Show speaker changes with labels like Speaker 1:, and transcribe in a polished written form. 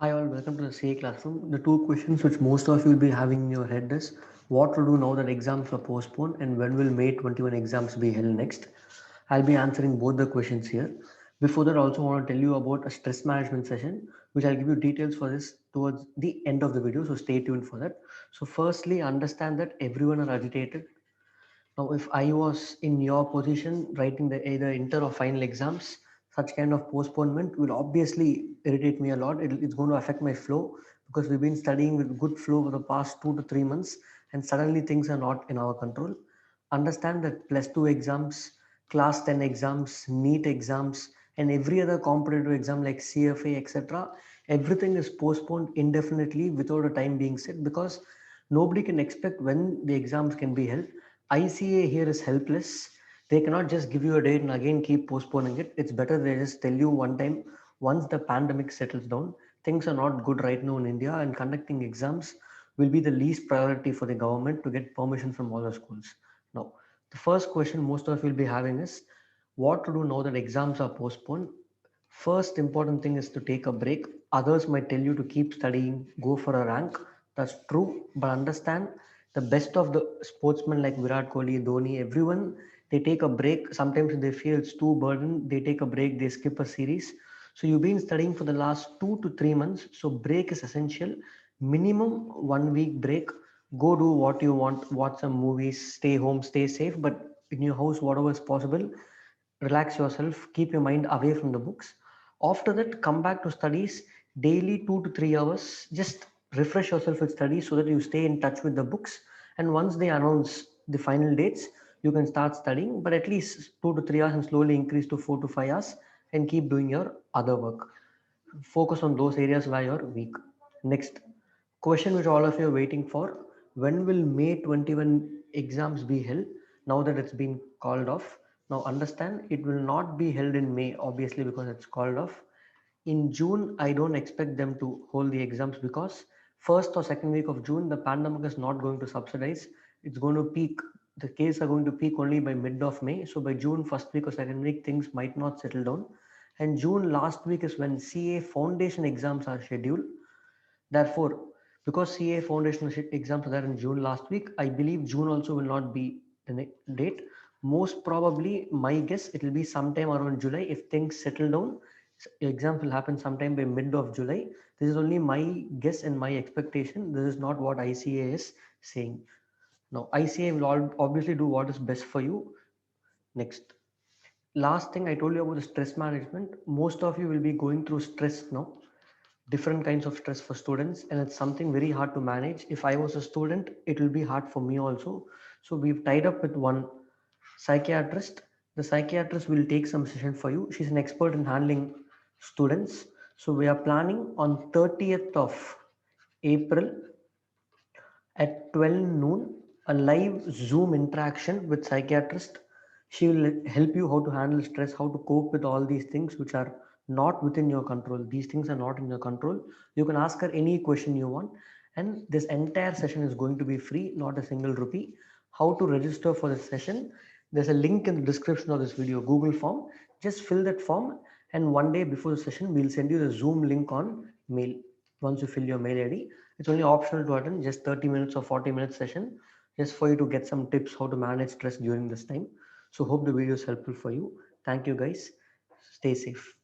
Speaker 1: Hi all, welcome to the CA classroom. The two questions which most of you will be having in your head is what to do now that exams are postponed and when will May 21 exams be held next. I'll be answering both the questions here. Before that, I also want to tell you about a stress management session, which I'll give you details for this towards the end of the video. So stay tuned for that. So firstly, understand that everyone are agitated. Now, if I was in your position writing the either inter or final exams, such kind of postponement will obviously irritate me a lot. It's going to affect my flow because we've been studying with good flow for the past 2 to 3 months, and suddenly things are not in our control. Understand that plus two exams, class 10 exams, NEET exams, and every other competitive exam like CFA, etc., everything is postponed indefinitely without a time being set because nobody can expect when the exams can be held. ICA here is helpless. They cannot just give you a date and again keep postponing it. It's better they just tell you one time once the pandemic settles down. Things are not good right now in India, and conducting exams will be the least priority for the government to get permission from all the schools. Now, the first question most of you will be having is what to do now that exams are postponed. First important thing is to take a break. Others might tell you to keep studying, go for a rank. That's true, but understand the best of the sportsmen like Virat Kohli, Dhoni, everyone, they take a break. Sometimes if they feel it's too burdened, they take a break, they skip a series. So you've been studying for the last 2 to 3 months. So break is essential. Minimum 1 week break. Go do what you want, watch some movies, stay home, stay safe, but in your house, whatever is possible, relax yourself, keep your mind away from the books. After that, come back to studies daily 2 to 3 hours. Just refresh yourself with studies so that you stay in touch with the books. And once they announce the final dates, you can start studying, but at least 2 to 3 hours and slowly increase to 4 to 5 hours and keep doing your other work. Focus on those areas where you're weak. Next question, which all of you are waiting for: when will May 21 exams be held? Now that it's been called off, now understand it will not be held in May, obviously, because it's called off. In June, I don't expect them to hold the exams because first or second week of June, the pandemic is not going to subsidize. It's going to peak. The cases are going to peak only by mid of May. So by June, first week or second week, things might not settle down. And June last week is when CA foundation exams are scheduled. Therefore, because CA foundation exams are there in June last week, I believe June also will not be the date. Most probably, my guess, it will be sometime around July if things settle down. Exams will happen sometime by mid of July. This is only my guess and my expectation. This is not what ICA is saying. Now, ICA will obviously do what is best for you. Next, last thing I told you about the stress management. Most of you will be going through stress now, different kinds of stress for students, and it's something very hard to manage. If I was a student, it will be hard for me also. So we've tied up with one psychiatrist. The psychiatrist will take some session for you. She's an expert in handling students. So we are planning on 30th of April at 12 noon, a live Zoom interaction with psychiatrist. She will help you how to handle stress, how to cope with all these things which are not within your control. These things are not in your control. You can ask her any question you want, and this entire session is going to be free, not a single rupee. How to register for this session? There's a link in the description of this video, Google form. Just fill that form, and one day before the session, we'll send you the Zoom link on mail. Once you fill your mail ID, it's only optional to attend, just 30 minutes or 40 minutes session, just for you to get some tips how to manage stress during this time. So hope the video is helpful for you. Thank you guys. Stay safe.